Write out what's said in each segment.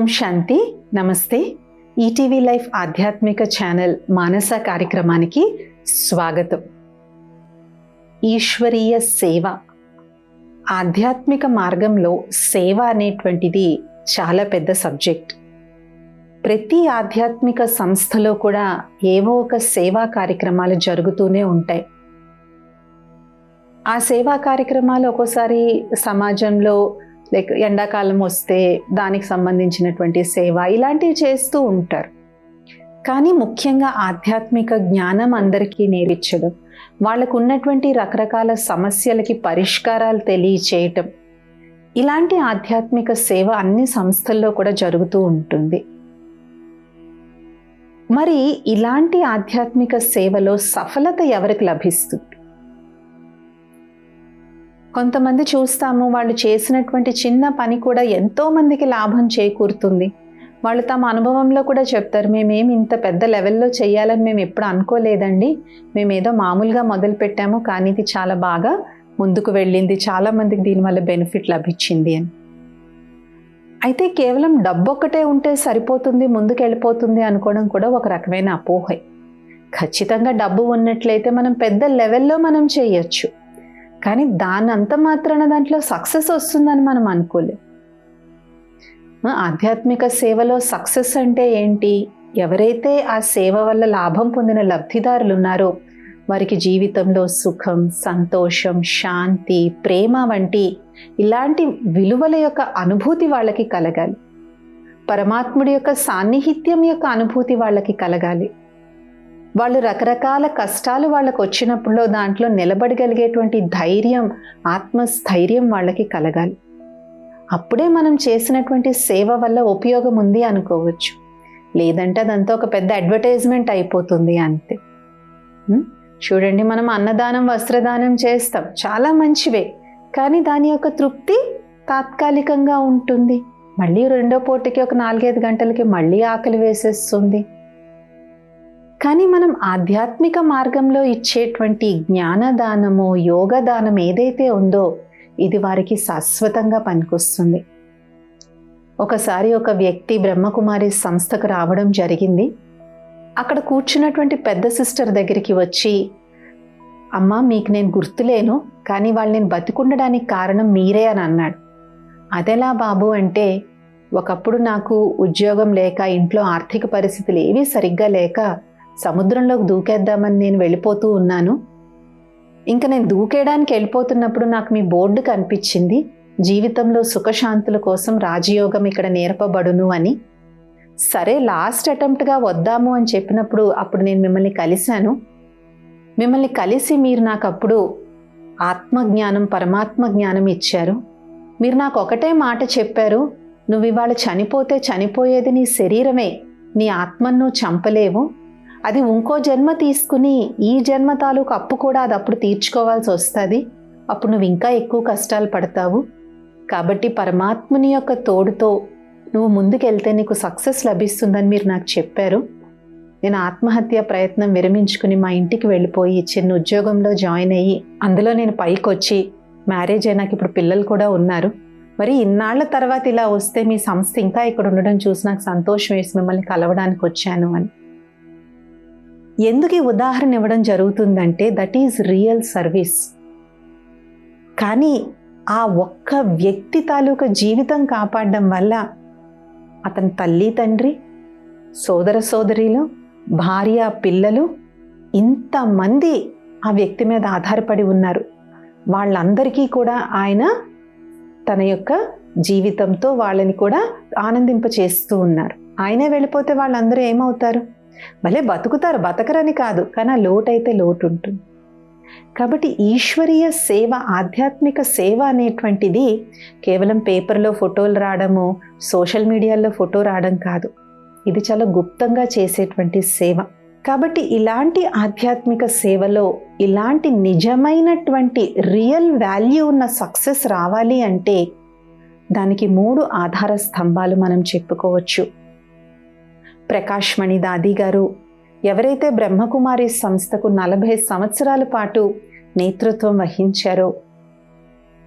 ఓం శాంతి. నమస్తే. ETV life ఆధ్యాత్మిక channel మానస కార్యక్రమానికి స్వాగతం. ఈశ్వరీయ సేవ, ఆధ్యాత్మిక మార్గంలో సేవ అనేటువంటిది చాలా పెద్ద సబ్జెక్ట్. ప్రతి ఆధ్యాత్మిక సంస్థలో కూడా ఏవో ఒక సేవా కార్యక్రమాలు జరుగుతూనే ఉంటాయి. ఆ సేవా కార్యక్రమాలు ఒక్కోసారి సమాజంలో లైక్ ఎండాకాలం వస్తే దానికి సంబంధించినటువంటి సేవ ఇలాంటివి చేస్తూ ఉంటారు. కానీ ముఖ్యంగా ఆధ్యాత్మిక జ్ఞానం అందరికీ నేర్పించడం, వాళ్ళకు ఉన్నటువంటి రకరకాల సమస్యలకి పరిష్కారాలు తెలియచేయటం, ఇలాంటి ఆధ్యాత్మిక సేవ అన్ని సంస్థల్లో కూడా జరుగుతూ ఉంటుంది. మరి ఇలాంటి ఆధ్యాత్మిక సేవలో సఫలత ఎవరికి లభిస్తుంది? కొంతమంది చూస్తాము, వాళ్ళు చేసినటువంటి చిన్న పని కూడా ఎంతో మందికి లాభం చేకూరుతుంది. వాళ్ళు తమ అనుభవంలో కూడా చెప్తారు, మేమేమి ఇంత పెద్ద లెవెల్లో చేయాలని మేము ఎప్పుడు అనుకోలేదండి, మేమేదో మామూలుగా మొదలు పెట్టాము, కానీ ఇది చాలా బాగా ముందుకు వెళ్ళింది, చాలా మందికి దీనివల్ల బెనిఫిట్ లభించింది అని. అయితే కేవలం డబ్బు ఒక్కటే ఉంటే సరిపోతుంది, ముందుకు వెళ్ళిపోతుంది అనుకోవడం కూడా ఒక రకమైన అపోహే. ఖచ్చితంగా డబ్బు ఉన్నట్లయితే మనం పెద్ద లెవెల్లో మనం చేయొచ్చు, కానీ దాని అంత మాత్రాన దాంట్లో సక్సెస్ వస్తుందని మనం అనుకోలేం. ఆధ్యాత్మిక సేవలో సక్సెస్ అంటే ఏంటి? ఎవరైతే ఆ సేవ వల్ల లాభం పొందిన లబ్ధిదారులు ఉన్నారో వారికి జీవితంలో సుఖం, సంతోషం, శాంతి, ప్రేమ వంటి ఇలాంటి విలువల యొక్క అనుభూతి వాళ్ళకి కలగాలి. పరమాత్ముడి యొక్క సాన్నిహిత్యం యొక్క అనుభూతి వాళ్ళకి కలగాలి. వాళ్ళు రకరకాల కష్టాలు వాళ్ళకు వచ్చినప్పుడు దాంట్లో నిలబడగలిగేటువంటి ధైర్యం, ఆత్మస్థైర్యం వాళ్ళకి కలగాలి. అప్పుడే మనం చేసినటువంటి సేవ వల్ల ఉపయోగం ఉంది అనుకోవచ్చు. లేదంటే అదంతా ఒక పెద్ద అడ్వర్టైజ్మెంట్ అయిపోతుంది అంతే. చూడండి, మనం అన్నదానం, వస్త్రదానం చేస్తాం, చాలా మంచివే, కానీ దాని యొక్క తృప్తి తాత్కాలికంగా ఉంటుంది. మళ్ళీ రెండో పూటకి ఒక 4-5 గంటలకి మళ్ళీ ఆకలి వేసేస్తుంది. కానీ మనం ఆధ్యాత్మిక మార్గంలో ఇచ్చేటువంటి జ్ఞానదానము, యోగదానం ఏదైతే ఉందో ఇది వారికి శాశ్వతంగా పనికొస్తుంది. ఒకసారి ఒక వ్యక్తి బ్రహ్మకుమారి సంస్థకు రావడం జరిగింది. అక్కడ కూర్చున్నటువంటి పెద్ద సిస్టర్ దగ్గరికి వచ్చి, అమ్మ మీకు నేను గుర్తులేను, కానీ వాళ్ళు నేను బతికుండడానికి కారణం మీరే అని అన్నాడు. అదెలా బాబు అంటే, ఒకప్పుడు నాకు ఉద్యోగం లేక, ఇంట్లో ఆర్థిక పరిస్థితులు ఏవీ సరిగ్గా లేక సముద్రంలోకి దూకేద్దామని నేను వెళ్ళిపోతూ ఉన్నాను. ఇంకా నేను దూకేయడానికి వెళ్ళిపోతున్నప్పుడు నాకు మీ బోర్డు కనిపించింది, జీవితంలో సుఖశాంతుల కోసం రాజయోగం ఇక్కడ నేర్పబడును అని. సరే, లాస్ట్ అటెంప్ట్గా వద్దాము అని చెప్పినప్పుడు అప్పుడు నేను మిమ్మల్ని కలిశాను. మిమ్మల్ని కలిసి మీరు నాకు అప్పుడు ఆత్మజ్ఞానం, పరమాత్మ జ్ఞానం ఇచ్చారు. మీరు నాకు ఒకటే మాట చెప్పారు, నువ్వు ఇవాళ చనిపోతే చనిపోయేది నీ శరీరమే, నీ ఆత్మను నువ్వు చంపలేవు, అది ఇంకో జన్మ తీసుకుని ఈ జన్మ తాలూకు అప్పు కూడా అది అప్పుడు తీర్చుకోవాల్సి వస్తుంది, అప్పుడు నువ్వు ఇంకా ఎక్కువ కష్టాలు పడతావు. కాబట్టి పరమాత్ముని యొక్క తోడుతో నువ్వు ముందుకెళ్తే నీకు సక్సెస్ లభిస్తుందని మీరు నాకు చెప్పారు. నేను ఆత్మహత్య ప్రయత్నం విరమించుకుని మా ఇంటికి వెళ్ళిపోయి చిన్న ఉద్యోగంలో జాయిన్ అయ్యి అందులో నేను పైకి వచ్చి మ్యారేజ్ అయినాక ఇప్పుడు పిల్లలు కూడా ఉన్నారు. మరి ఇన్నాళ్ల తర్వాత ఇలా వస్తే మీ సంస్థ ఇంకా ఇక్కడ ఉండడం చూసి నాకు సంతోషం వేసి మిమ్మల్ని కలవడానికి వచ్చాను అని. ఎందుకు ఈ ఉదాహరణ ఇవ్వడం జరుగుతుందంటే, దట్ ఈజ్ రియల్ సర్వీస్. కానీ ఆ ఒక్క వ్యక్తి తాలూకా జీవితం కాపాడడం వల్ల అతని తల్లి, తండ్రి, సోదర సోదరీలు, భార్య, పిల్లలు, ఇంతమంది ఆ వ్యక్తి మీద ఆధారపడి ఉన్నారు. వాళ్ళందరికీ కూడా ఆయన తన యొక్క జీవితంతో వాళ్ళని కూడా ఆనందింపచేస్తూ ఉన్నారు. ఆయనే వెళ్ళిపోతే వాళ్ళందరూ ఏమవుతారు? భలే బతుకుతారు, బతకరని కాదు, కానీ ఆ లోటు అయితే లోటు ఉంటుంది. కాబట్టి ఈశ్వరీయ సేవ, ఆధ్యాత్మిక సేవ అనేటువంటిది కేవలం పేపర్లో ఫోటోలు రావడము, సోషల్ మీడియాలో ఫోటో రావడం కాదు. ఇది చాలా గుప్తంగా చేసేటువంటి సేవ. కాబట్టి ఇలాంటి ఆధ్యాత్మిక సేవలో ఇలాంటి నిజమైనటువంటి రియల్ వాల్యూ ఉన్న సక్సెస్ రావాలి అంటే దానికి 3 ఆధార స్తంభాలు మనం చెప్పుకోవచ్చు. ప్రకాష్ మణి దాది గారు ఎవరైతే బ్రహ్మకుమారి సంస్థకు 40 సంవత్సరాల పాటు నేతృత్వం వహించారో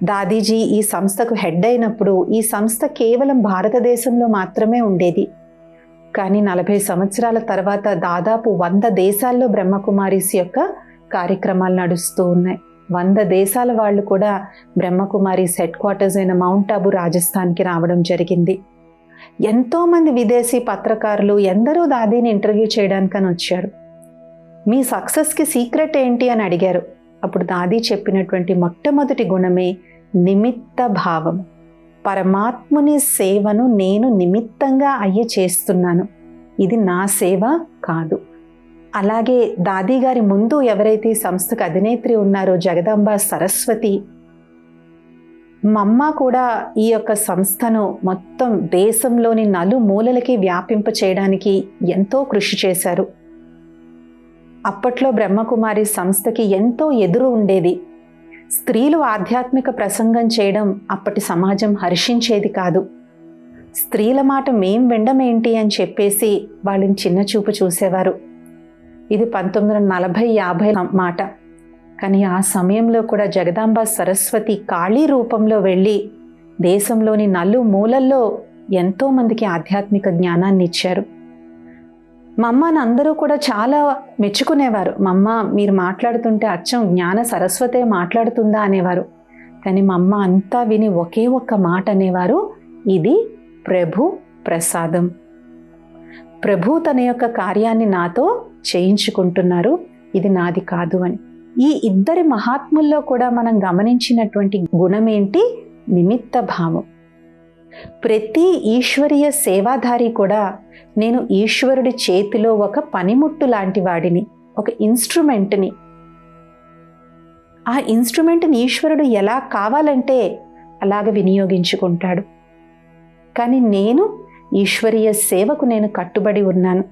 దాదీజీ ఈ సంస్థకు హెడ్ అయినప్పుడు ఈ సంస్థ కేవలం భారతదేశంలో మాత్రమే ఉండేది. కానీ 40 సంవత్సరాల తర్వాత దాదాపు 100 దేశాల్లో బ్రహ్మకుమారీస్ యొక్క కార్యక్రమాలు నడుస్తూ ఉన్నాయి. 100 దేశాల వాళ్ళు కూడా బ్రహ్మకుమారీస్ హెడ్ క్వార్టర్స్ అయిన మౌంట్ ఆబు రాజస్థాన్కి రావడం జరిగింది. ఎంతోమంది విదేశీ పత్రకారులు ఎందరో దాదీని ఇంటర్వ్యూ చేయడానికని వచ్చారు. మీ సక్సెస్కి సీక్రెట్ ఏంటి అని అడిగారు. అప్పుడు దాదీ చెప్పినటువంటి మొట్టమొదటి గుణమే నిమిత్త భావం. పరమాత్ముని సేవను నేను నిమిత్తంగా అయ్యి చేస్తున్నాను, ఇది నా సేవ కాదు. అలాగే దాదీ గారి ముందు ఎవరైతే ఈ సంస్థకు అధినేత్రి ఉన్నారో జగదాంబ సరస్వతి, మమ్మ కూడా ఈ యొక్క సంస్థను మొత్తం దేశంలోని నలుమూలలకి వ్యాపింప చేయడానికి ఎంతో కృషి చేశారు. అప్పట్లో బ్రహ్మకుమారి సంస్థకి ఎంతో ఎదురు ఉండేది. స్త్రీలు ఆధ్యాత్మిక ప్రసంగం చేయడం అప్పటి సమాజం హర్షించేది కాదు. స్త్రీల మాట మేం వినడమేంటి అని చెప్పేసి వాళ్ళని చిన్న చూపు చూసేవారు. ఇది 1940-50 మాట. కానీ ఆ సమయంలో కూడా జగదాంబ సరస్వతి కాళీ రూపంలో వెళ్ళి దేశంలోని నలుమూలల్లో ఎంతో మందికి ఆధ్యాత్మిక జ్ఞానాన్ని ఇచ్చారు. మా అమ్మని అందరూ కూడా చాలా మెచ్చుకునేవారు. మా అమ్మ మీరు మాట్లాడుతుంటే అచ్చం జ్ఞాన సరస్వతే మాట్లాడుతుందా అనేవారు. కానీ మా అమ్మ అంతా విని ఒకే ఒక్క మాట అనేవారు, ఇది ప్రభు ప్రసాదం. ప్రభు తన యొక్క కార్యాన్ని నాతో చేయించుకుంటున్నారు, ఇది నాది కాదు అని. ఈ ఇద్దరి మహాత్ముల్లో కూడా మనం గమనించినటువంటి గుణమేంటి? నిమిత్త భావం. ప్రతి ఈశ్వరీయ సేవాధారి కూడా నేను ఈశ్వరుడి చేతిలో ఒక పనిముట్టు లాంటి వాడిని, ఒక ఇన్స్ట్రుమెంట్ని. ఆ ఇన్స్ట్రుమెంట్ని ఈశ్వరుడు ఎలా కావాలంటే అలాగ వినియోగించుకుంటాడు. కానీ నేను ఈశ్వరీయ సేవకు నేను కట్టుబడి ఉన్నాను.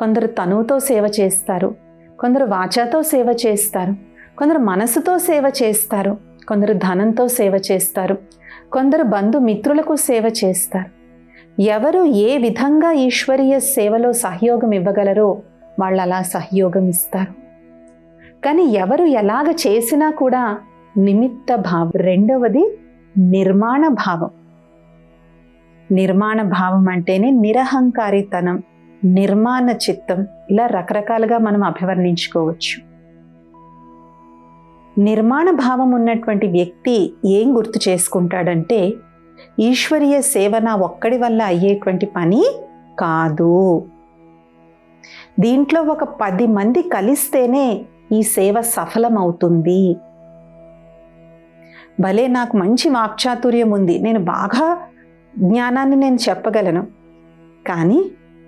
కొందరు తనువుతో సేవ చేస్తారు, కొందరు వాచాతో సేవ చేస్తారు, కొందరు మనసుతో సేవ చేస్తారు, కొందరు ధనంతో సేవ చేస్తారు, కొందరు బంధుమిత్రులకు సేవ చేస్తారు. ఎవరు ఏ విధంగా ఈశ్వరీయ సేవలో సహయోగం ఇవ్వగలరో వాళ్ళు అలా సహయోగం ఇస్తారు. కానీ ఎవరు ఎలాగ చేసినా కూడా నిమిత్త భావం. రెండవది నిర్మాణ భావం. నిర్మాణ భావం అంటేనే నిరహంకారితనం, నిర్మాణ చిత్తం, ఇలా రకరకాలుగా మనం అభివర్ణించుకోవచ్చు. నిర్మాణ భావం ఉన్నటువంటి వ్యక్తి ఏం గుర్తు చేసుకుంటాడంటే, ఈశ్వరీయ సేవ నా ఒక్కడి వల్ల అయ్యేటువంటి పని కాదు, దీంట్లో ఒక 10 మంది కలిస్తేనే ఈ సేవ సఫలమవుతుంది. భలే నాకు మంచి వాక్చాతుర్యం ఉంది, నేను బాగా జ్ఞానాన్ని నేను చెప్పగలను, కానీ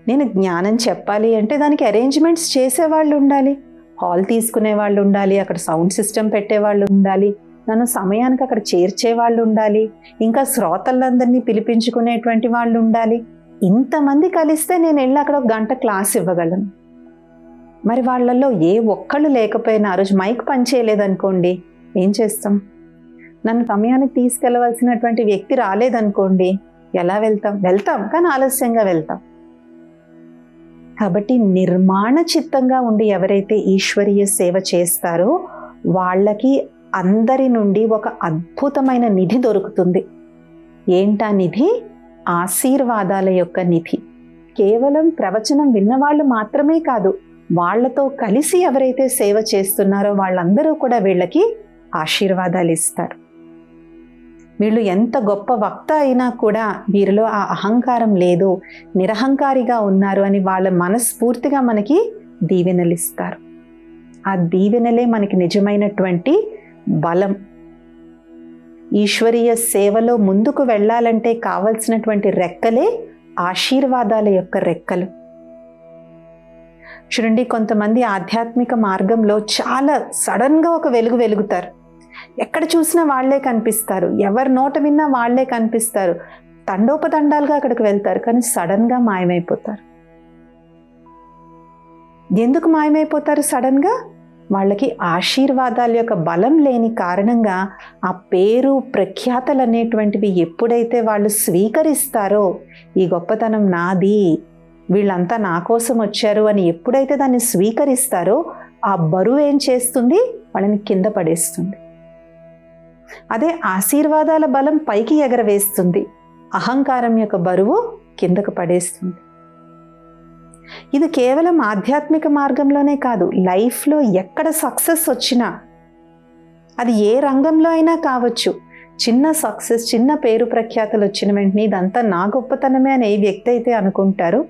నేను జ్ఞానం చెప్పాలి అంటే దానికి అరేంజ్మెంట్స్ చేసేవాళ్ళు ఉండాలి, హాల్ తీసుకునే వాళ్ళు ఉండాలి, అక్కడ సౌండ్ సిస్టమ్ పెట్టేవాళ్ళు ఉండాలి, నన్ను సమయానికి అక్కడ చేర్చే వాళ్ళు ఉండాలి, ఇంకా శ్రోతలందరినీ పిలిపించుకునేటువంటి వాళ్ళు ఉండాలి. ఇంతమంది కలిస్తే నేను వెళ్ళి అక్కడ 1 గంట క్లాస్ ఇవ్వగలను. మరి వాళ్ళల్లో ఏ ఒక్కళ్ళు లేకపోయినా, ఆ రోజు మైక్ పనిచేయలేదనుకోండి, ఏం చేస్తాం? నన్ను సమయానికి తీసుకెళ్ళవలసినటువంటి వ్యక్తి రాలేదనుకోండి, ఎలా వెళ్తాం? వెళ్తాం, కానీ ఆలస్యంగా వెళ్తాం. కాబట్టి నిర్మాణ చిత్తంగా ఉండి ఎవరైతే ఈశ్వరీయ సేవ చేస్తారో వాళ్ళకి అందరి నుండి ఒక అద్భుతమైన నిధి దొరుకుతుంది. ఏంటా నిధి? ఆశీర్వాదాల యొక్క నిధి. కేవలం ప్రవచనం విన్నవాళ్ళు మాత్రమే కాదు, వాళ్లతో కలిసి ఎవరైతే సేవ చేస్తున్నారో వాళ్ళందరూ కూడా వీళ్ళకి ఆశీర్వాదాలు ఇస్తారు. వీళ్ళు ఎంత గొప్ప వక్త అయినా కూడా వీరిలో ఆ అహంకారం లేదు, నిరహంకారిగా ఉన్నారు అని వాళ్ళ మనస్ఫూర్తిగా మనకి దీవెనలు ఇస్తారు. ఆ దీవెనలే మనకి నిజమైనటువంటి బలం. ఈశ్వరీయ సేవలో ముందుకు వెళ్ళాలంటే కావలసినటువంటి రెక్కలే ఆశీర్వాదాల యొక్క రెక్కలు. చూడండి, కొంతమంది ఆధ్యాత్మిక మార్గంలో చాలా సడన్గా ఒక వెలుగు వెలుగుతారు. ఎక్కడ చూసినా వాళ్లే కనిపిస్తారు, ఎవరి నోట విన్నా వాళ్లే కనిపిస్తారు, తండోపతండాలుగా అక్కడికి వెళ్తారు, కానీ సడన్గా మాయమైపోతారు. ఎందుకు మాయమైపోతారు సడన్గా? వాళ్ళకి ఆశీర్వాదాల యొక్క బలం లేని కారణంగా ఆ పేరు ప్రఖ్యాతలు అనేటువంటివి ఎప్పుడైతే వాళ్ళు స్వీకరిస్తారో, ఈ గొప్పతనం నాది, వీళ్ళంతా నా కోసం వచ్చారు అని ఎప్పుడైతే దాన్ని స్వీకరిస్తారో, ఆ బరువు ఏం చేస్తుంది? వాళ్ళని కింద పడేస్తుంది. అదే ఆశీర్వాదాల బలం పైకి ఎగరవేస్తుంది, అహంకారం యొక్క బరువు కిందకు పడేస్తుంది. ఇది కేవలం ఆధ్యాత్మిక మార్గంలోనే కాదు, లైఫ్లో ఎక్కడ సక్సెస్ వచ్చినా, అది ఏ రంగంలో అయినా కావచ్చు, చిన్న సక్సెస్, చిన్న పేరు ప్రఖ్యాతలు వచ్చిన వెంటనే ఇదంతా నా గొప్పతనమే అని ఏ వ్యక్తి అయితే అనుకుంటారో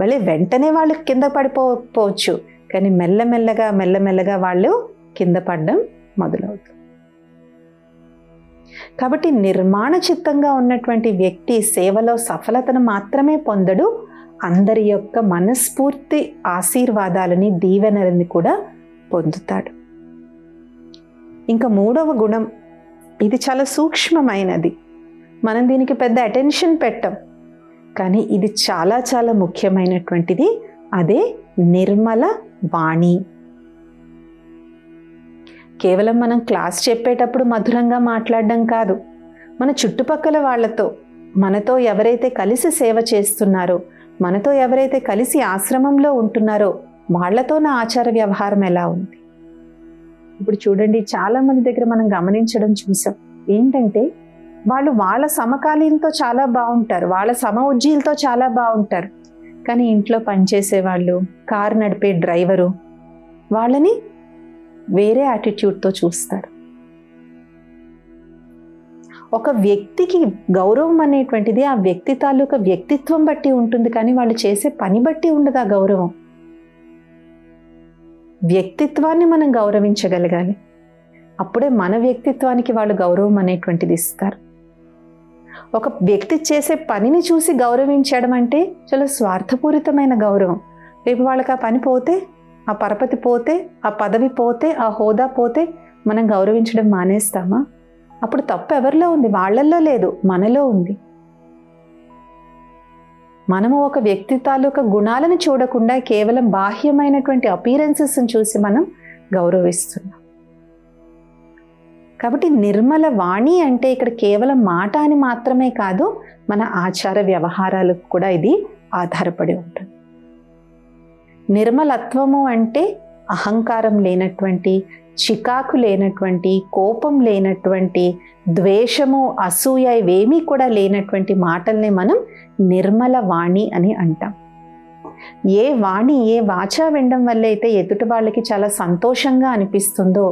మళ్ళీ వెంటనే వాళ్ళు కింద పడిపోవచ్చు, కానీ మెల్లమెల్లగా వాళ్ళు కింద పడడం మొదలవుతుంది. కాబట్టి నిర్మాణ చిత్తంగా ఉన్నటువంటి వ్యక్తి సేవలో సఫలతను మాత్రమే పొందడు, అందరి యొక్క మనస్ఫూర్తి ఆశీర్వాదాలని, దీవెనలని కూడా పొందుతాడు. ఇంకా 3వ గుణం, ఇది చాలా సూక్ష్మమైనది, మనం దీనికి పెద్ద అటెన్షన్ పెట్టం, కానీ ఇది చాలా చాలా ముఖ్యమైనటువంటిది. అదే నిర్మల వాణి. కేవలం మనం క్లాస్ చెప్పేటప్పుడు మధురంగా మాట్లాడడం కాదు, మన చుట్టుపక్కల వాళ్ళతో, మనతో ఎవరైతే కలిసి సేవ చేస్తున్నారో, మనతో ఎవరైతే కలిసి ఆశ్రమంలో ఉంటున్నారో వాళ్లతో నా ఆచార వ్యవహారం ఎలా ఉంది. ఇప్పుడు చూడండి, చాలా మంది దగ్గర మనం గమనించడం చూసాం ఏంటంటే, వాళ్ళు వాళ్ళ సమకాలీనతో చాలా బాగుంటారు, వాళ్ళ సమఉజ్జీలతో చాలా బాగుంటారు, కానీ ఇంట్లో పనిచేసే వాళ్ళు, కారు నడిపే డ్రైవరు వాళ్ళని వేరే యాటిట్యూడ్తో చూస్తారు. ఒక వ్యక్తికి గౌరవం అనేటువంటిది ఆ వ్యక్తి తాలూకా వ్యక్తిత్వం బట్టి ఉంటుంది, కానీ వాళ్ళు చేసే పని బట్టి ఉండదు ఆ గౌరవం. వ్యక్తిత్వాన్ని మనం గౌరవించగలగాలి, అప్పుడే మన వ్యక్తిత్వానికి వాళ్ళు గౌరవం అనేటువంటిది ఇస్తారు. ఒక వ్యక్తి చేసే పనిని చూసి గౌరవించడం అంటే చాలా స్వార్థపూరితమైన గౌరవం. రేపు వాళ్ళకి ఆ పని పోతే, ఆ పరపతి పోతే, ఆ పదవి పోతే, ఆ హోదా పోతే మనం గౌరవించడం మానేస్తామా? అప్పుడు తప్పు ఎవరిలో ఉంది? వాళ్ళల్లో లేదు, మనలో ఉంది. మనము ఒక వ్యక్తి తాలూకా గుణాలను చూడకుండా కేవలం బాహ్యమైనటువంటి అపీరెన్సెస్ని చూసి మనం గౌరవిస్తున్నాం. కాబట్టి నిర్మల వాణి అంటే ఇక్కడ కేవలం మాట అని మాత్రమే కాదు, మన ఆచార వ్యవహారాలకు కూడా ఇది ఆధారపడి ఉంటుంది. నిర్మలత్వము అంటే అహంకారం లేనటువంటి, చికాకు లేనటువంటి, కోపం లేనటువంటి, ద్వేషము, అసూయ ఇవేమీ కూడా లేనటువంటి మాటల్ని మనం నిర్మల వాణి అని అంటాం. ఏ వాణి, ఏ వాచ వినడం వల్ల అయితే ఎదుటి వాళ్ళకి చాలా సంతోషంగా అనిపిస్తుందో,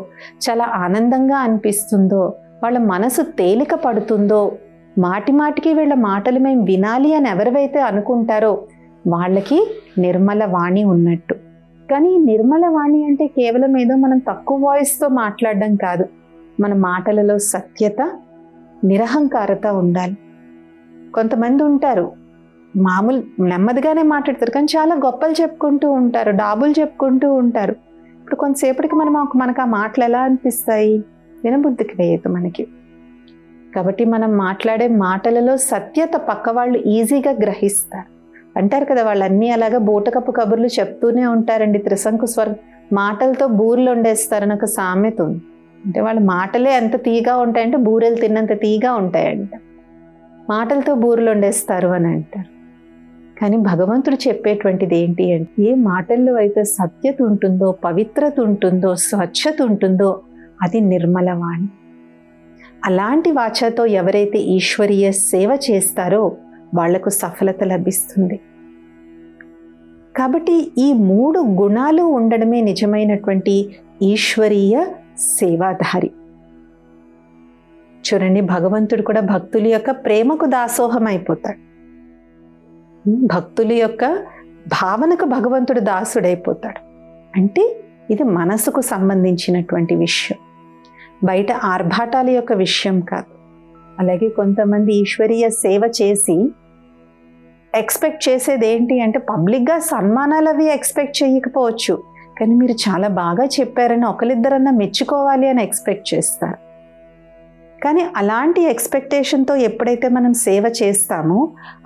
చాలా ఆనందంగా అనిపిస్తుందో, వాళ్ళ మనసు తేలిక పడుతుందో, మాటి మాటికి వీళ్ళ మాటలు మేము వినాలి అని ఎవరివైతే అనుకుంటారో వాళ్ళకి నిర్మల వాణి ఉన్నట్టు. కానీ నిర్మల వాణి అంటే కేవలం ఏదో మనం తక్కువ వాయిస్తో మాట్లాడడం కాదు, మన మాటలలో సత్యత, నిరహంకారత ఉండాలి. కొంతమంది ఉంటారు మామూలు నెమ్మదిగానే మాట్లాడతారు, కానీ చాలా గొప్పలు చెప్పుకుంటూ ఉంటారు, డాబులు చెప్పుకుంటూ ఉంటారు. ఇప్పుడు కొంతసేపటికి మనకు ఆ మాటలు ఎలా అనిపిస్తాయి? వినబుద్ధికి వేయదు మనకి. కాబట్టి మనం మాట్లాడే మాటలలో సత్యత పక్క వాళ్ళు ఈజీగా గ్రహిస్తారు. అంటారు కదా, వాళ్ళన్నీ అలాగా బూటకప్పు కబుర్లు చెప్తూనే ఉంటారండి, త్రిశంకు స్వరం, మాటలతో బూరెలు వండేస్తారని ఒక సామెత ఉంది. అంటే వాళ్ళ మాటలే ఎంత తీగా ఉంటాయంటే బూరెలు తిన్నంత తీగా ఉంటాయంట, మాటలతో బూరెలు వండేస్తారు అని అంటారు. కానీ భగవంతుడు చెప్పేటువంటిది ఏంటి అంటే, ఏ మాటల్లో అయితే సత్యత ఉంటుందో, పవిత్రత ఉంటుందో, స్వచ్ఛత ఉంటుందో అది నిర్మలవాణి. అలాంటి వాచతో ఎవరైతే ఈశ్వరీయ సేవ చేస్తారో వాళ్లకు సఫలత లభిస్తుంది. కాబట్టి ఈ 3 గుణాలు ఉండడమే నిజమైనటువంటి ఈశ్వరీయ సేవాధారి. చూడండి, భగవంతుడు కూడా భక్తుల యొక్క ప్రేమకు దాసోహం అయిపోతాడు, భక్తుల యొక్క భావనకు భగవంతుడు దాసుడైపోతాడు. అంటే ఇది మనసుకు సంబంధించినటువంటి విషయం, బయట ఆర్భాటాల యొక్క విషయం కాదు. అలాగే కొంతమంది ఈశ్వరీయ సేవ చేసి ఎక్స్పెక్ట్ చేసేది ఏంటి అంటే, పబ్లిక్గా సన్మానాలు అవి ఎక్స్పెక్ట్ చేయకపోవచ్చు, కానీ మీరు చాలా బాగా చెప్పారని ఒకరిద్దరన్నా మెచ్చుకోవాలి అని ఎక్స్పెక్ట్ చేస్తారు. కానీ అలాంటి ఎక్స్పెక్టేషన్తో ఎప్పుడైతే మనం సేవ చేస్తామో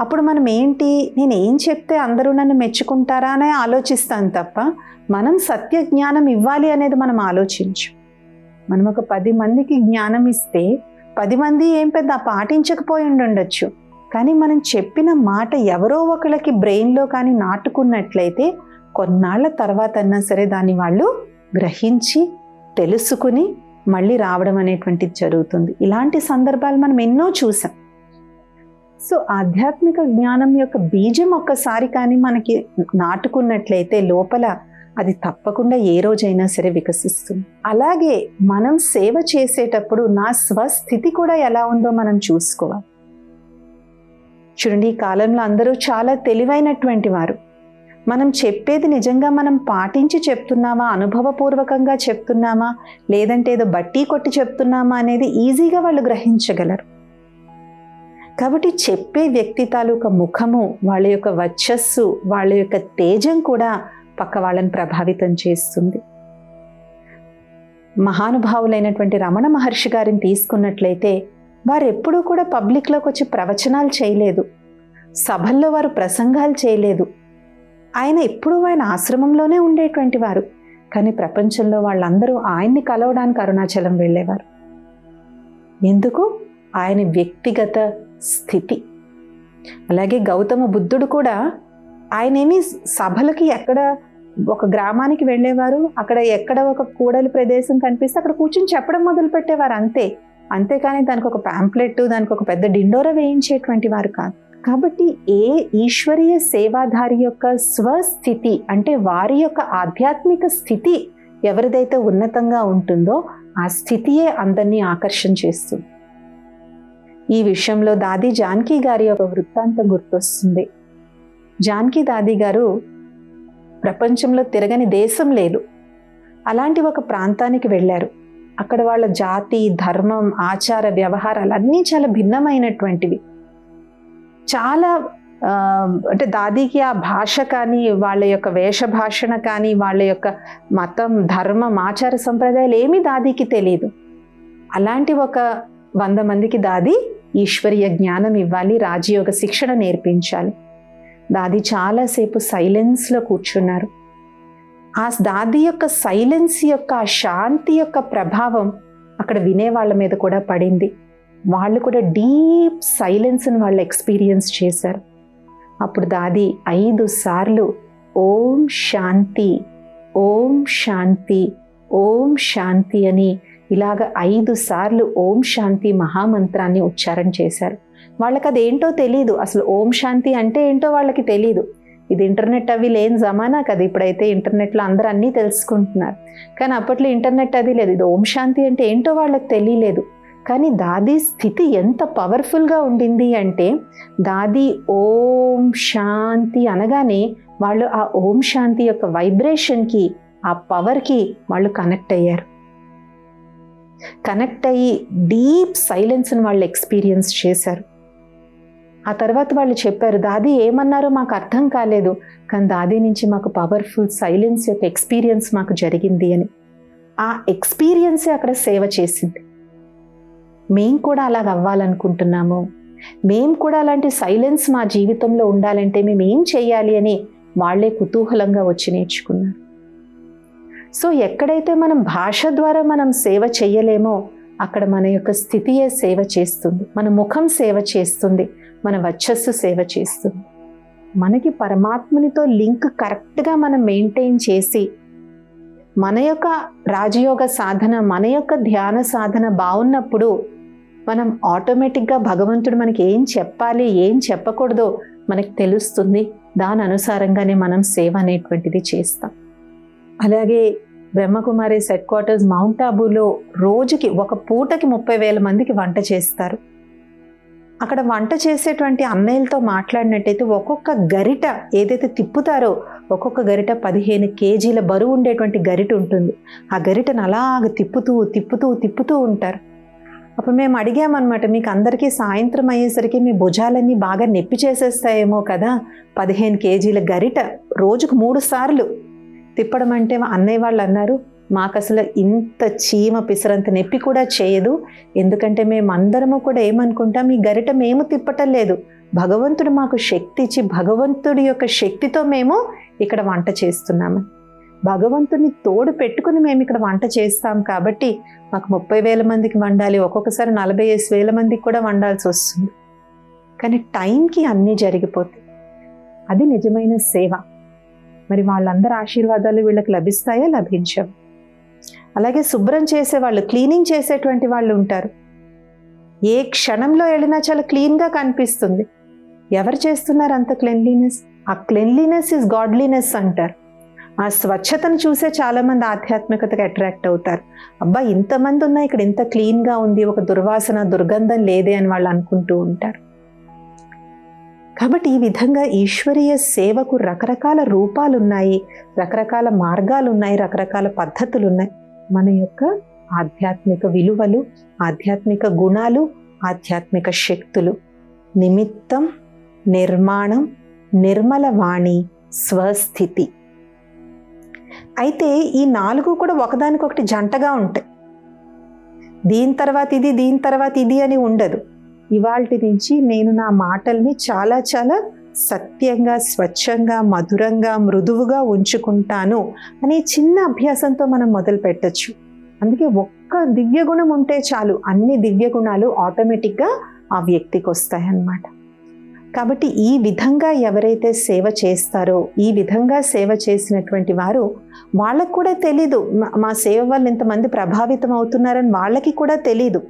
అప్పుడు మనం ఏంటి, నేను ఏం చెప్తే అందరూ నన్ను మెచ్చుకుంటారా అనే ఆలోచిస్తాను తప్ప మనం సత్య జ్ఞానం ఇవ్వాలి అనేది మనం ఆలోచించు. మనం ఒక 10 మందికి జ్ఞానం ఇస్తే 10 మంది ఏం పెద్ద పాటించకపోయి ఉండొచ్చు, కానీ మనం చెప్పిన మాట ఎవరో ఒకళ్ళకి బ్రెయిన్లో కానీ నాటుకున్నట్లయితే కొన్నాళ్ళ తర్వాత అన్నా సరే దాన్ని వాళ్ళు గ్రహించి తెలుసుకుని మళ్ళీ రావడం అనేటువంటిది జరుగుతుంది. ఇలాంటి సందర్భాలు మనం ఎన్నో చూసాం. సో ఆధ్యాత్మిక జ్ఞానం యొక్క బీజం ఒక్కసారి కానీ మనకి నాటుకున్నట్లయితే లోపల అది తప్పకుండా ఏ రోజైనా సరే వికసిస్తుంది. అలాగే మనం సేవ చేసేటప్పుడు నా స్వస్థితి కూడా ఎలా ఉందో మనం చూసుకోవాలి. చూడండి, ఈ కాలంలో అందరూ చాలా తెలివైనటువంటి వారు. మనం చెప్పేది నిజంగా మనం పాటించి చెప్తున్నామా, అనుభవపూర్వకంగా చెప్తున్నామా, లేదంటే ఏదో బట్టి కొట్టి చెప్తున్నామా అనేది ఈజీగా వాళ్ళు గ్రహించగలరు. కాబట్టి చెప్పే వ్యక్తి తాలూకా ముఖము, వాళ్ళ యొక్క వర్చస్సు, వాళ్ళ యొక్క తేజం కూడా పక్క వాళ్ళని ప్రభావితం చేస్తుంది. మహానుభావులైనటువంటి రమణ మహర్షి గారిని తీసుకున్నట్లయితే వారు ఎప్పుడూ కూడా పబ్లిక్లోకి వచ్చి ప్రవచనాలు చేయలేదు, సభల్లో వారు ప్రసంగాలు చేయలేదు. ఆయన ఎప్పుడూ ఆయన ఆశ్రమంలోనే ఉండేటువంటి వారు. కానీ ప్రపంచంలో వాళ్ళందరూ ఆయన్ని కలవడానికి అరుణాచలం వెళ్ళేవారు. ఎందుకు? ఆయన వ్యక్తిగత స్థితి. అలాగే గౌతమ బుద్ధుడు కూడా ఆయనేమి సభలకి ఎక్కడ ఒక గ్రామానికి వెళ్ళేవారు, అక్కడ ఎక్కడ ఒక కూడలి ప్రదేశం కనిపిస్తే అక్కడ కూర్చొని చెప్పడం మొదలు పెట్టేవారు అంతే. అంతేకాని దానికి ఒక ప్యాంప్లెట్, దానికి ఒక పెద్ద డిండోర వేయించేటువంటి వారు కాదు. కాబట్టి ఏ ఈశ్వరీయ సేవాధారి యొక్క స్వస్థితి అంటే వారి యొక్క ఆధ్యాత్మిక స్థితి ఎవరిదైతే ఉన్నతంగా ఉంటుందో ఆ స్థితియే అందరినీ ఆకర్షణ చేస్తుంది. ఈ విషయంలో దాది జానకి గారి యొక్క వృత్తాంతం గుర్తొస్తుంది. జానకి దాది గారు ప్రపంచంలో తిరగని దేశం లేదు, అలాంటి ఒక ప్రాంతానికి వెళ్ళారు. అక్కడ వాళ్ళ జాతి, ధర్మం, ఆచార వ్యవహారాలు అన్నీ చాలా భిన్నమైనటువంటివి. చాలా అంటే దాదీకి ఆ భాష కానీ, వాళ్ళ యొక్క వేషభాషణ కానీ, వాళ్ళ యొక్క మతం, ధర్మం, ఆచార సంప్రదాయాలు ఏమీ దాదీకి తెలియదు. అలాంటి ఒక 100 మందికి దాది ఈశ్వరీయ జ్ఞానం ఇవ్వాలి, రాజయోగ శిక్షణ నేర్పించాలి. దాది చాలాసేపు సైలెన్స్లో కూర్చున్నారు. ఆ దాది యొక్క సైలెన్స్ యొక్క ఆ శాంతి యొక్క ప్రభావం అక్కడ వినే వాళ్ళ మీద కూడా పడింది. వాళ్ళు కూడా డీప్ సైలెన్స్ని వాళ్ళు ఎక్స్పీరియన్స్ చేశారు. అప్పుడు దాది 5 సార్లు ఓం శాంతి, ఓం శాంతి, ఓం శాంతి అని ఇలాగ 5 సార్లు ఓం శాంతి మహామంత్రాన్ని ఉచ్చారణ చేశారు. వాళ్ళకి అదేంటో తెలీదు, అసలు ఓం శాంతి అంటే ఏంటో వాళ్ళకి తెలీదు. ఇది ఇంటర్నెట్ అవి లేని జమానా కదా, ఇప్పుడైతే ఇంటర్నెట్లో అందరూ అన్నీ తెలుసుకుంటున్నారు. కానీ అప్పట్లో ఇంటర్నెట్ అది లేదు. ఇది ఓం శాంతి అంటే ఏంటో వాళ్ళకి తెలియలేదు. కానీ దాది స్థితి ఎంత పవర్ఫుల్గా ఉండింది అంటే దాది ఓం శాంతి అనగానే వాళ్ళు ఆ ఓం శాంతి యొక్క వైబ్రేషన్కి, ఆ పవర్కి వాళ్ళు కనెక్ట్ అయ్యారు. కనెక్ట్ అయ్యి డీప్ సైలెన్స్ని వాళ్ళు ఎక్స్పీరియన్స్ చేశారు. ఆ తర్వాత వాళ్ళు చెప్పారు, దాది ఏమన్నారో మాకు అర్థం కాలేదు, కానీ దాది నుంచి మాకు పవర్ఫుల్ సైలెన్స్ యొక్క ఎక్స్పీరియన్స్ మాకు జరిగింది అని. ఆ ఎక్స్పీరియన్సే అక్కడ సేవ చేసింది. మేం కూడా అలాగ అవ్వాలనుకుంటున్నాము, మేం కూడా అలాంటి సైలెన్స్ మా జీవితంలో ఉండాలంటే మేము ఏం చేయాలి అని వాళ్ళే కుతూహలంగా వచ్చి నేర్చుకున్నారు. సో ఎక్కడైతే మనం భాష ద్వారా మనం సేవ చెయ్యలేమో అక్కడ మన యొక్క స్థితియే సేవ చేస్తుంది, మన ముఖం సేవ చేస్తుంది, మన వర్చస్సు సేవ చేస్తుంది. మనకి పరమాత్మునితో లింక్ కరెక్ట్గా మనం మెయింటైన్ చేసి మన యొక్క రాజయోగ సాధన, మన యొక్క ధ్యాన సాధన బాగున్నప్పుడు మనం ఆటోమేటిక్గా భగవంతుడు మనకి ఏం చెప్పాలి, ఏం చెప్పకూడదో మనకి తెలుస్తుంది. దాని అనుసారంగానే మనం సేవ అనేటువంటిది చేస్తాం. అలాగే బ్రహ్మకుమారీస్ హెడ్ క్వార్టర్స్ మౌంట్ ఆబూలో రోజుకి ఒక పూటకి 30,000 మందికి వంట చేస్తారు. అక్కడ వంట చేసేటువంటి అన్నయ్యలతో మాట్లాడినట్టయితే ఒక్కొక్క గరిట ఏదైతే తిప్పుతారో ఒక్కొక్క గరిట 15 కేజీల బరువు ఉండేటువంటి గరిట ఉంటుంది. ఆ గరిటను అలాగ తిప్పుతూ తిప్పుతూ తిప్పుతూ ఉంటారు. అప్పుడు మేము అడిగామన్నమాట, మీకు అందరికీ సాయంత్రం అయ్యేసరికి మీ భుజాలన్నీ బాగా నొప్పి చేసేస్తాయేమో కదా, 15 కేజీల గరిట రోజుకు 3 సార్లు తిప్పడం అంటే అన్నయ్య వాళ్ళు అన్నారు, మాకు అసలు ఇంత చీమ పిసరంత నొప్పి కూడా చేయదు. ఎందుకంటే మేమందరము కూడా ఏమనుకుంటాం, ఈ గరిట మేము తిప్పటం లేదు, భగవంతుడు మాకు శక్తి ఇచ్చి భగవంతుడి యొక్క శక్తితో మేము ఇక్కడ వంట చేస్తున్నాము. భగవంతుడిని తోడు పెట్టుకుని మేము ఇక్కడ వంట చేస్తాం కాబట్టి మాకు 30,000 మందికి వండాలి, ఒక్కొక్కసారి 45,000 మందికి కూడా వండాల్సి వస్తుంది. కానీ టైంకి అన్నీ జరిగిపోతాయి. అది నిజమైన సేవ. మరి వాళ్ళందరి ఆశీర్వాదాలు వీళ్ళకి లభిస్తాయా, లభించవు. అలాగే శుభ్రం చేసేవాళ్ళు, క్లీనింగ్ చేసేటువంటి వాళ్ళు ఉంటారు. ఏ క్షణంలో వెళ్ళినా చాలా క్లీన్గా కనిపిస్తుంది. ఎవరు చేస్తున్నారు అంత క్లెన్లీనెస్? ఆ క్లెన్లీనెస్ ఇస్ గాడ్లీనెస్ అంటారు. ఆ స్వచ్ఛతను చూసే చాలామంది ఆధ్యాత్మికతకు అట్రాక్ట్ అవుతారు. అబ్బా, ఇంతమంది ఉన్నా ఇక్కడ ఇంత క్లీన్గా ఉంది, ఒక దుర్వాసన దుర్గంధం లేదే అని వాళ్ళు అనుకుంటూ ఉంటారు. కాబట్టి ఈ విధంగా ఈశ్వరీయ సేవకు రకరకాల రూపాలు ఉన్నాయి, రకరకాల మార్గాలు ఉన్నాయి, రకరకాల పద్ధతులు ఉన్నాయి. మన యొక్క ఆధ్యాత్మిక విలువలు, ఆధ్యాత్మిక గుణాలు, ఆధ్యాత్మిక శక్తులు, నిమిత్తం, నిర్మాణం, నిర్మల వాణి, స్వస్థితి. అయితే ఈ 4 కూడా ఒకదానికొకటి జంటగా ఉంటాయి. దీని తర్వాత ఇది, దీని తర్వాత ఇది అని ఉండదు. ఇవాల్టి నుంచి నేను నా మాటల్ని చాలా చాలా సత్యంగా, స్వచ్ఛంగా, మధురంగా, మృదువుగా ఉంచుకుంటాను అనే చిన్న అభ్యాసంతో మనం మొదలు పెట్టచ్చు. అందుకే ఒక్క దివ్య గుణం ఉంటే చాలు, అన్ని దివ్య గుణాలు ఆటోమేటిక్గా ఆ వ్యక్తికి వస్తాయన్నమాట. కాబట్టి ఈ విధంగా ఎవరైతే సేవ చేస్తారో, ఈ విధంగా సేవ చేసినటువంటి వారు, వాళ్ళకు కూడా తెలీదు మా సేవ వల్ల ఇంతమంది ప్రభావితం అవుతున్నారని వాళ్ళకి కూడా తెలీదు.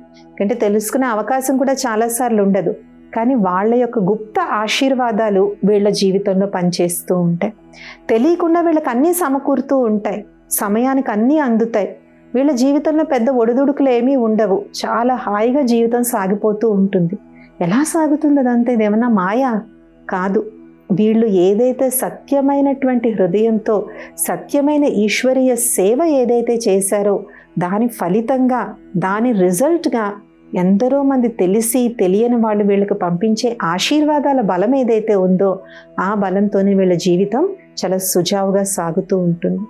అంటే తెలుసుకునే అవకాశం కూడా చాలాసార్లు ఉండదు. కానీ వాళ్ళ యొక్క గుప్త ఆశీర్వాదాలు వీళ్ళ జీవితంలో పనిచేస్తూ ఉంటాయి. తెలియకుండా వీళ్ళకి అన్నీ సమకూరుతూ ఉంటాయి, సమయానికి అన్నీ అందుతాయి. వీళ్ళ జీవితంలో పెద్ద ఒడిదుడుకులు ఏమీ ఉండవు, చాలా హాయిగా జీవితం సాగిపోతూ ఉంటుంది. ఎలా సాగుతుంది అదంతా? ఇదేమన్నా మాయా? కాదు. వీళ్ళు ఏదైతే సత్యమైనటువంటి హృదయంతో సత్యమైన ఈశ్వరీయ సేవ ఏదైతే చేశారో దాని ఫలితంగా, దాని రిజల్ట్గా ఎందరో మంది తెలిసి తెలియని వాళ్ళు వీళ్ళకి పంపించే ఆశీర్వాదాల బలం ఏదైతే ఉందో ఆ బలంతోనే వీళ్ళ జీవితం చాలా సుజావుగా సాగుతూ ఉంటుంది.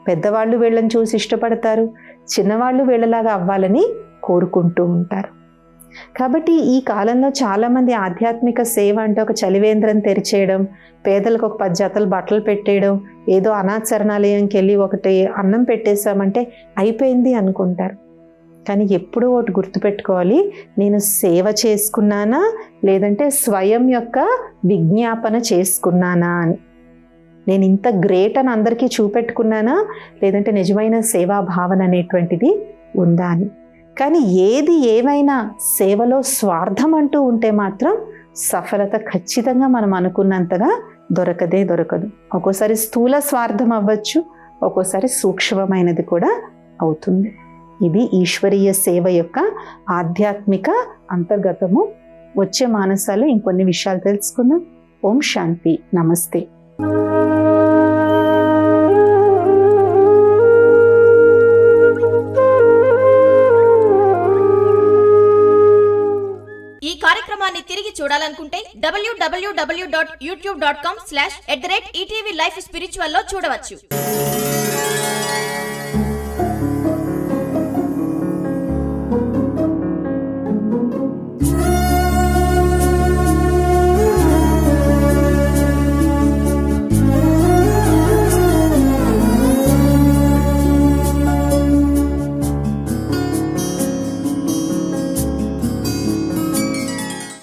పెద్దవాళ్ళు వీళ్ళని చూసి ఇష్టపడతారు, చిన్నవాళ్ళు వీళ్ళలాగా అవ్వాలని కోరుకుంటూ ఉంటారు. కాబట్టి ఈ కాలంలో చాలామంది ఆధ్యాత్మిక సేవ అంటే ఒక చలివేంద్రం తెరిచేయడం, పేదలకు ఒక 10 జతలు బట్టలు పెట్టేయడం, ఏదో అనాథ శరణాలయంకి వెళ్ళి ఒకటి అన్నం పెట్టేశామంటే అయిపోయింది అనుకుంటారు. కానీ ఎప్పుడూ ఒకటి గుర్తుపెట్టుకోవాలి, నేను సేవ చేసుకున్నానా లేదంటే స్వయం యొక్క విజ్ఞాపన చేసుకున్నానా అని. నేను ఇంత గ్రేట్ అని అందరికీ చూపెట్టుకున్నానా లేదంటే నిజమైన సేవా భావన అనేటువంటిది ఉందా అని. కానీ ఏది ఏమైనా సేవలో స్వార్థం అంటూ ఉంటే మాత్రం సఫలత ఖచ్చితంగా మనం అనుకున్నంతగా దొరకదు. ఒక్కోసారి స్థూల స్వార్థం అవ్వచ్చు, ఒక్కోసారి సూక్ష్మమైనది కూడా అవుతుంది. ఇది ఈశ్వరీయ సేవ యొక్క ఆధ్యాత్మిక అంతర్గతము. వచ్చే మానసాలు ఇంకొన్ని విషయాలు తెలుసుకుందాం. ఓం శాంతి. నమస్తే. ఈ కార్యక్రమాన్ని తిరిగి చూడాలనుకుంటే www.youtube.com/@ETV Life Spiritual లో చూడవచ్చు.